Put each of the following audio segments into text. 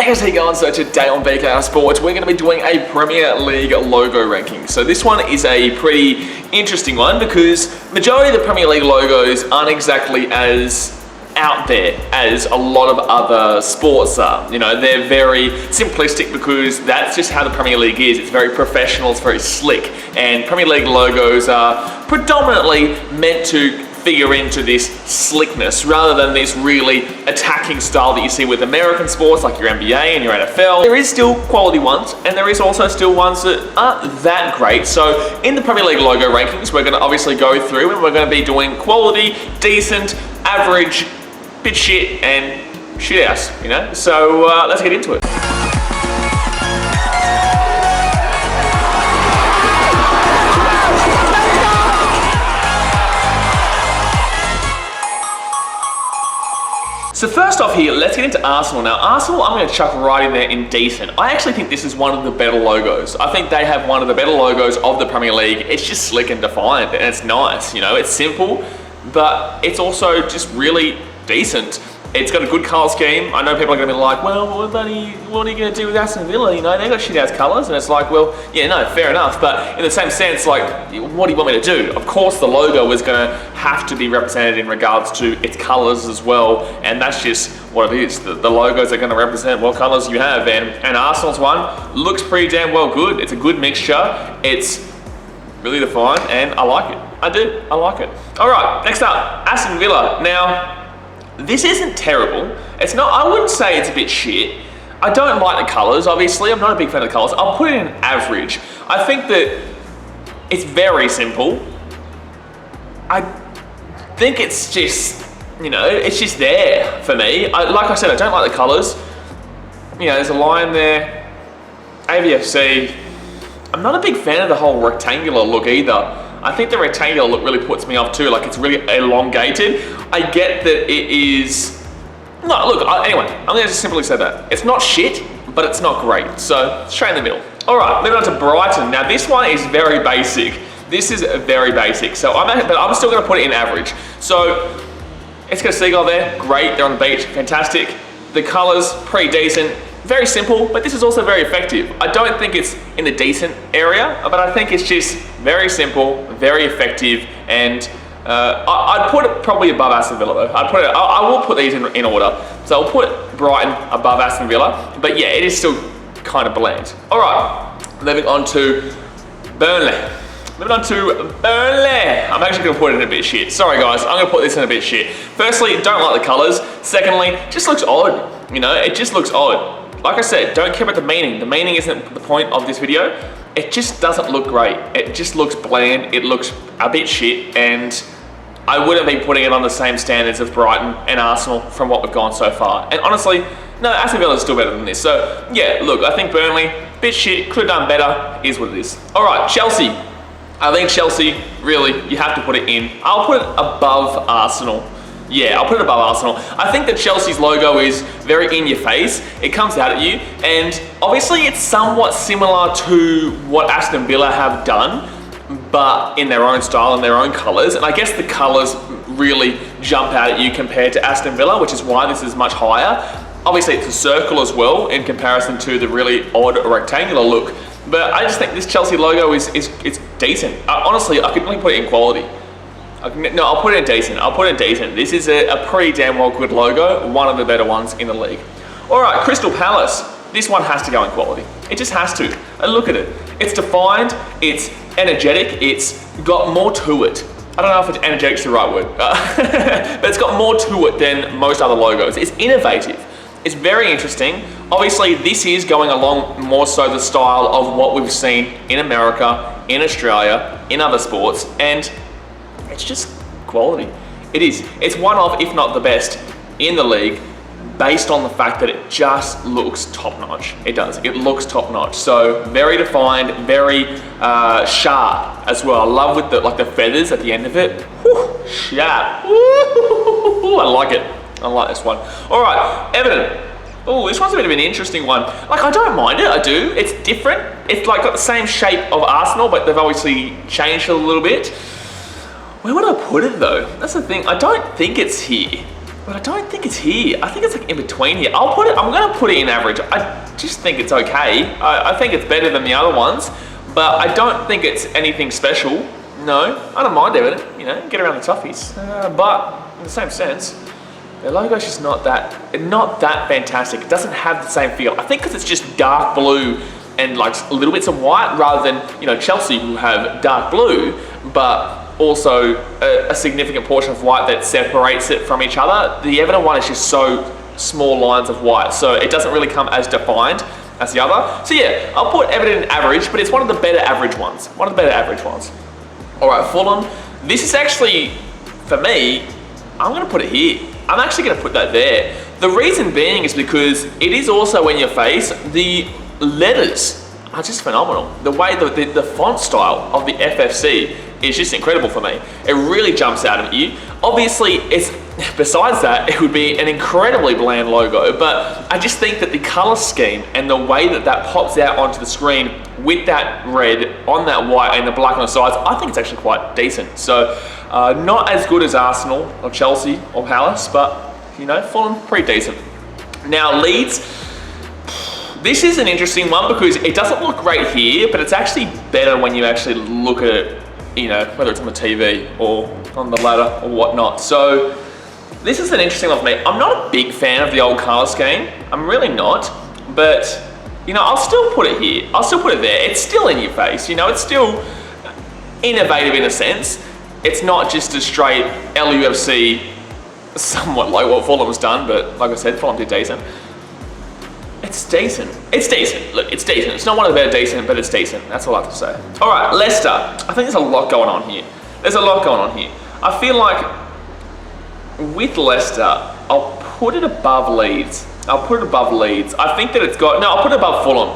Hey guys, how you going? So today on BKR Sports, we're going to be doing a Premier League logo ranking. So this one is a pretty interesting one because majority of the Premier League logos aren't exactly as out there as a lot of other sports are. You know, they're very simplistic because that's just how the Premier League is. It's very professional, it's very slick, and Premier League logos are predominantly meant to figure into this slickness rather than this really attacking style that you see with American sports like your NBA and your NFL. There is still quality ones, and there is also still ones that aren't that great. So in the Premier League logo rankings, we're going to obviously go through and we're going to be doing quality, decent, average, bit shit, and shithouse, you know? So let's get into it. So first off here, let's get into Arsenal. Now Arsenal, I'm going to chuck right in there in decent. I actually think this is one of the better logos. I think they have one of the better logos of the Premier League. It's just slick and defined, and it's nice, you know? It's simple, but it's also just really decent. It's got a good colour scheme. I know people are going to be like, well, what are you going to do with Aston Villa? You know, they've got shit-house colours. And it's like, well, yeah, no, fair enough. But in the same sense, like, what do you want me to do? Of course, the logo is going to have to be represented in regards to its colours as well. And that's just what it is. The logos are going to represent what colours you have. And Arsenal's one looks pretty damn well good. It's a good mixture. It's really defined, and I like it. I like it. All right, next up, Aston Villa. Now, this isn't terrible. It's not, I wouldn't say it's a bit shit. I don't like the colours, obviously. I'm not a big fan of the colours. I'll put it in average. I think that it's very simple. I think it's just, you know, it's just there for me. Like I said, I don't like the colours. You know, there's a line there. AVFC. I'm not a big fan of the whole rectangular look either. I think the rectangular look really puts me off too, like it's really elongated. I get that it is, no, look, anyway, I'm gonna just simply say that. It's not shit, but it's not great, so straight in the middle. All right, moving on to Brighton. Now this one is very basic. This is very basic, so I'm still gonna put it in average. So it's got a seagull there, great, they're on the beach, fantastic. The colors, pretty decent. Very simple, but this is also very effective. I don't think it's in the decent area, but I think it's just very simple, very effective, and I'd put it probably above Aston Villa though. I will put these in order. So I'll put Brighton above Aston Villa, but yeah, it is still kind of bland. All right, moving on to Burnley. I'm actually gonna put it in a bit shit. Sorry guys, I'm gonna put this in a bit shit. Firstly, don't like the colors. Secondly, it just looks odd. You know, it just looks odd. Like I said, don't care about the meaning. The meaning isn't the point of this video. It just doesn't look great. It just looks bland. It looks a bit shit, and I wouldn't be putting it on the same standards as Brighton and Arsenal from what we've gone so far. And honestly, no, Aston Villa is still better than this. So yeah, look, I think Burnley, bit shit, could have done better, is what it is. All right, Chelsea. I think Chelsea, really, you have to put it in. I'll put it above Arsenal. Yeah, I'll put it above Arsenal. I think that Chelsea's logo is very in your face. It comes out at you, and obviously it's somewhat similar to what Aston Villa have done, but in their own style and their own colours. And I guess the colours really jump out at you compared to Aston Villa, which is why this is much higher. Obviously it's a circle as well in comparison to the really odd rectangular look. But I just think this Chelsea logo is decent. Honestly, I could only put it in quality. No, I'll put it in decent. I'll put it in decent. This is a pretty damn well good logo, one of the better ones in the league. All right, Crystal Palace. This one has to go in quality. It just has to. And look at it. It's defined, it's energetic, it's got more to it. I don't know if it's energetic's the right word, but it's got more to it than most other logos. It's innovative. It's very interesting. Obviously, this is going along more so the style of what we've seen in America, in Australia, in other sports, and it's just quality. It is. It's one of, if not the best, in the league, based on the fact that it just looks top-notch. It does. It looks top-notch. So very defined, very sharp as well. I love with the feathers at the end of it. Whew, sharp. Woo, I like it. I like this one. All right, Everton. Oh, this one's a bit of an interesting one. Like, I don't mind it, I do. It's different. It's like got the same shape of Arsenal, but they've obviously changed it a little bit. Where would I put it though? That's the thing. I don't think it's here. But I don't think it's here. I think it's like in between here. I'm gonna put it in average. I just think it's okay. I think it's better than the other ones, but I don't think it's anything special. No, I don't mind Everton, you know, get around the toughies. But in the same sense, their logo's just not that fantastic. It doesn't have the same feel. I think because it's just dark blue and like little bits of white rather than, you know, Chelsea who have dark blue, but also a significant portion of white that separates it from each other. The Everton one is just so small lines of white, so it doesn't really come as defined as the other. So yeah, I'll put Everton in average, but it's one of the better average ones. All right, Fulham. This is actually, for me, I'm gonna put it here. I'm actually gonna put that there. The reason being is because it is also in your face. The letters are just phenomenal. The way the font style of the FFC is just incredible for me. It really jumps out at you. Obviously, besides that, it would be an incredibly bland logo, but I just think that the color scheme and the way that pops out onto the screen with that red on that white and the black on the sides, I think it's actually quite decent. So not as good as Arsenal or Chelsea or Palace, but you know, Fulham, pretty decent. Now Leeds, this is an interesting one because it doesn't look great here, but it's actually better when you actually look at it, you know, whether it's on the TV or on the ladder or whatnot. So this is an interesting one for me. I'm not a big fan of the old colour scheme. I'm really not, but you know, I'll still put it here. I'll still put it there. It's still in your face, you know, it's still innovative in a sense. It's not just a straight LUFC, somewhat like what Fulham's done, but like I said, Fulham did decent. It's decent. It's decent. Look, it's decent. It's not one of the better decent, but it's decent. That's all I have to say. All right, Leicester. I think there's a lot going on here. I feel like with Leicester, I'll put it above Leeds. I think that it's got, no, I'll put it above Fulham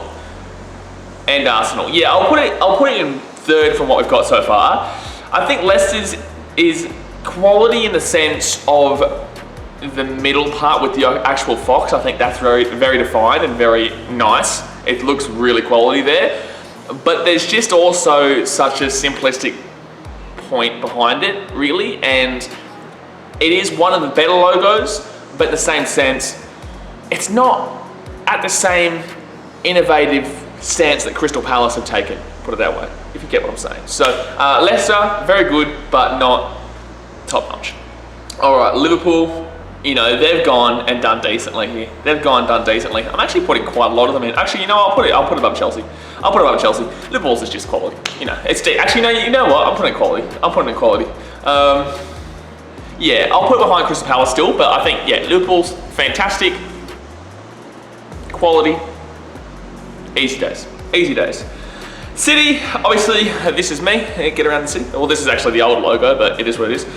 and Arsenal. Yeah, I'll put it in third from what we've got so far. I think Leicester's is quality in the sense of the middle part with the actual fox. I think that's very, very defined and very nice. It looks really quality there. But there's just also such a simplistic point behind it, really. And it is one of the better logos, but in the same sense, it's not at the same innovative stance that Crystal Palace have taken, put it that way, if you get what I'm saying. So Leicester, very good, but not top notch. All right, Liverpool, you know, they've gone and done decently here. I'm actually putting quite a lot of them in. Actually, you know, I'll put it above Chelsea. Liverpool's is just quality. You know, actually, no, you know what? I'm putting it in quality. Yeah, I'll put it behind Crystal Palace still, but I think, yeah, Liverpool's fantastic. Quality. Easy days. City, obviously, this is me. Get around the city. Well, this is actually the old logo, but it is what it is.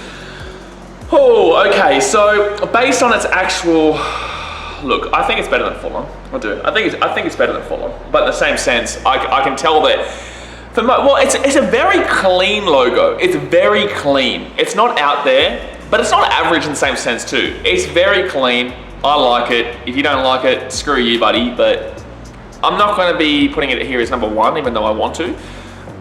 Oh, okay, so based on its actual look, I think it's better than Fulham. I do. I think it's better than Fulham, but in the same sense, I can tell that. It's a very clean logo. It's very clean. It's not out there, but it's not average in the same sense too. It's very clean. I like it. If you don't like it, screw you, buddy. But I'm not going to be putting it here as number one, even though I want to.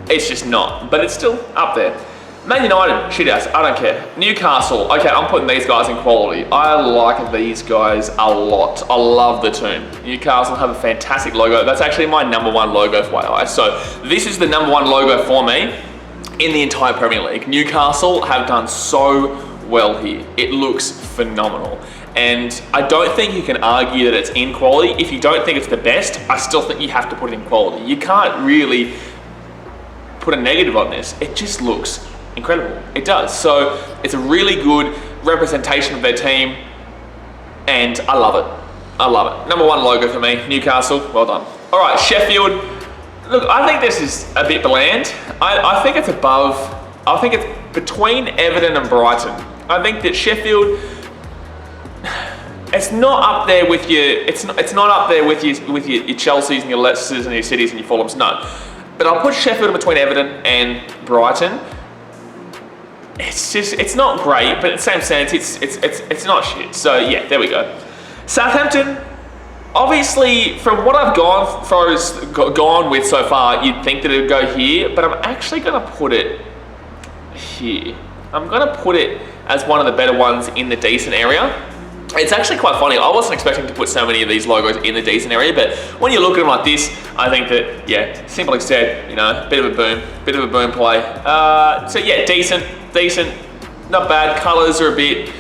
It's just not. But it's still up there. Man United, shithouse, I don't care. Newcastle, okay, I'm putting these guys in quality. I like these guys a lot. I love the tune. Newcastle have a fantastic logo. That's actually my number one logo for FYI. So this is the number one logo for me in the entire Premier League. Newcastle have done so well here. It looks phenomenal. And I don't think you can argue that it's in quality. If you don't think it's the best, I still think you have to put it in quality. You can't really put a negative on this. It just looks incredible. It does. So it's a really good representation of their team, and I love it. Number one logo for me, Newcastle, well done. All right, Sheffield. Look, I think this is a bit bland. I think it's above, I think it's between Everton and Brighton. I think that Sheffield, it's not up there with your, it's not up there with your Chelseas and your Leicesters and your Cities and your Fulhams, no. But I'll put Sheffield between Everton and Brighton. It's not great, but in the same sense, it's not shit. So yeah, there we go. Southampton, obviously, from what I've gone with so far, you'd think that it would go here, but I'm actually gonna put it here. I'm gonna put it as one of the better ones in the decent area. It's actually quite funny. I wasn't expecting to put so many of these logos in the decent area, but when you look at them like this, I think that, yeah, simply said, you know, bit of a boom play. So yeah, decent, not bad. Colors are a bit,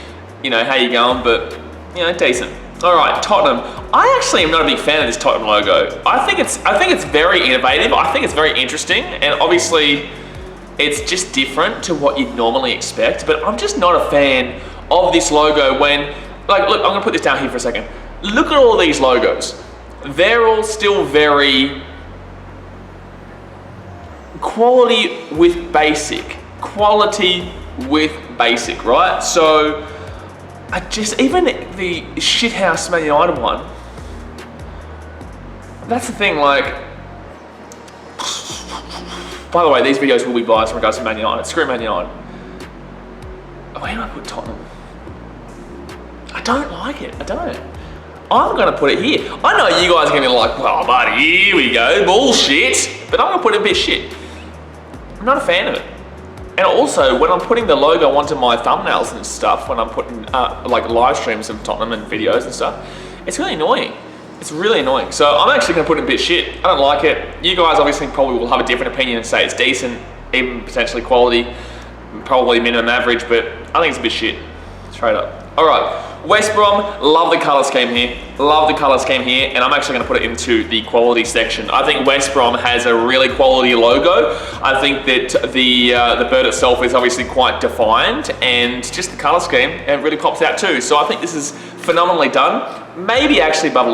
you know, how you going, but, you know, decent. All right, Tottenham. I actually am not a big fan of this Tottenham logo. I think it's very innovative. I think it's very interesting, and obviously it's just different to what you'd normally expect, but I'm just not a fan of this logo when, like, look, I'm gonna put this down here for a second. Look at all these logos. They're all still very quality with basic. Quality with basic, right? So, even the shithouse Man United one, that's the thing, like, by the way, these videos will be biased in regards to Man United. Screw Man United. Where do I put Tottenham? I don't like it, I don't. I'm gonna put it here. I know you guys are gonna be like, well, buddy, here we go, bullshit. But I'm gonna put it a bit shit. I'm not a fan of it. And also, when I'm putting the logo onto my thumbnails and stuff, when I'm putting like live streams of Tottenham and videos and stuff, it's really annoying. It's really annoying. So I'm actually gonna put it a bit shit. I don't like it. You guys obviously probably will have a different opinion and say it's decent, even potentially quality, probably minimum average, but I think it's a bit shit, straight up. All right. West Brom, love the colour scheme here. Love the colour scheme here, and I'm actually going to put it into the quality section. I think West Brom has a really quality logo. I think that the bird itself is obviously quite defined, and just the colour scheme, it really pops out too. So I think this is phenomenally done. Maybe actually above,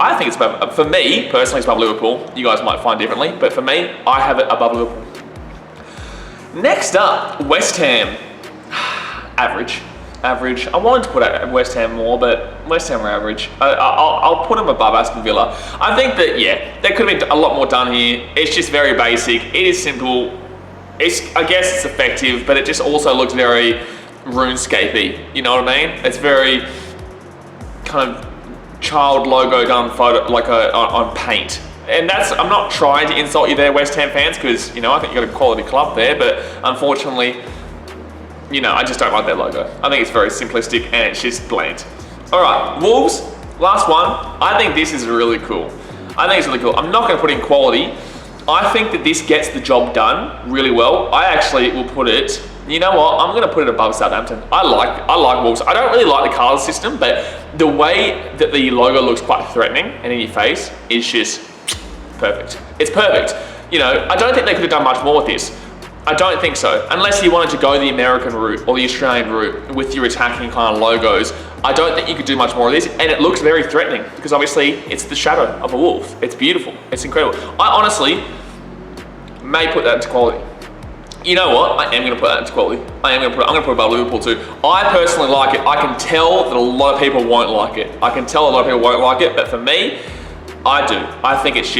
I think it's above, for me, personally, it's above Liverpool. You guys might find differently, but for me, I have it above Liverpool. Next up, West Ham. Average. I wanted to put West Ham more, but West Ham are average. I'll put them above Aston Villa. I think that, yeah, there could have been a lot more done here. It's just very basic. It is simple. I guess it's effective, but it just also looks very RuneScape-y. You know what I mean? It's very kind of child logo done photo, like on paint. And I'm not trying to insult you there, West Ham fans, because, you know, I think you've got a quality club there, but unfortunately, you know, I just don't like that logo. I think it's very simplistic and it's just bland. All right, Wolves, last one. I think this is really cool. I'm not gonna put in quality. I think that this gets the job done really well. I actually will put it, you know what, I'm gonna put it above Southampton. I like Wolves. I don't really like the colour system, but the way that the logo looks quite threatening and in your face is just perfect. It's perfect. You know, I don't think they could have done much more with this. I don't think so. Unless you wanted to go the American route or the Australian route with your attacking kind of logos, I don't think you could do much more of this. And it looks very threatening because obviously it's the shadow of a wolf. It's beautiful. It's incredible. I honestly may put that into quality. You know what? I am going to put that into quality. I'm going to put it above Liverpool too. I personally like it. I can tell that a lot of people won't like it. But for me, I do. I think it's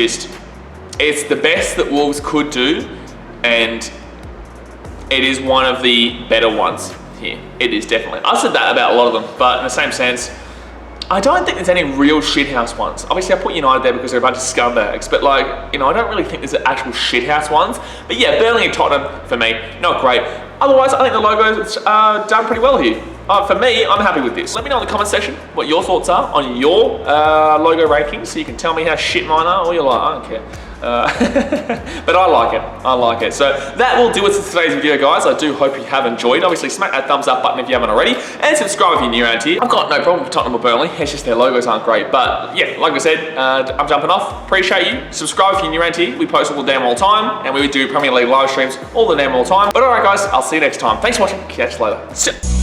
the best that Wolves could do, and it is one of the better ones here. It is definitely. I said that about a lot of them, but in the same sense, I don't think there's any real shithouse ones. Obviously, I put United there because they're a bunch of scumbags, but like, you know, I don't really think there's actual shithouse ones. But yeah, Burnley and Tottenham, for me, not great. Otherwise, I think the logo's done pretty well here. For me, I'm happy with this. Let me know in the comment section what your thoughts are on your logo rankings, so you can tell me how shit mine are, or you're like, I don't care. But I like it. So that will do it for today's video, guys. I do hope you have enjoyed. Obviously, smack that thumbs up button if you haven't already, and subscribe if you're new around here. I've got no problem with Tottenham or Burnley. It's just their logos aren't great. But yeah, like I said, I'm jumping off. Appreciate you. Subscribe if you're new around here. We post all the damn all time, and we do Premier League live streams all the damn all time. But all right, guys, I'll see you next time. Thanks for watching. Catch you later.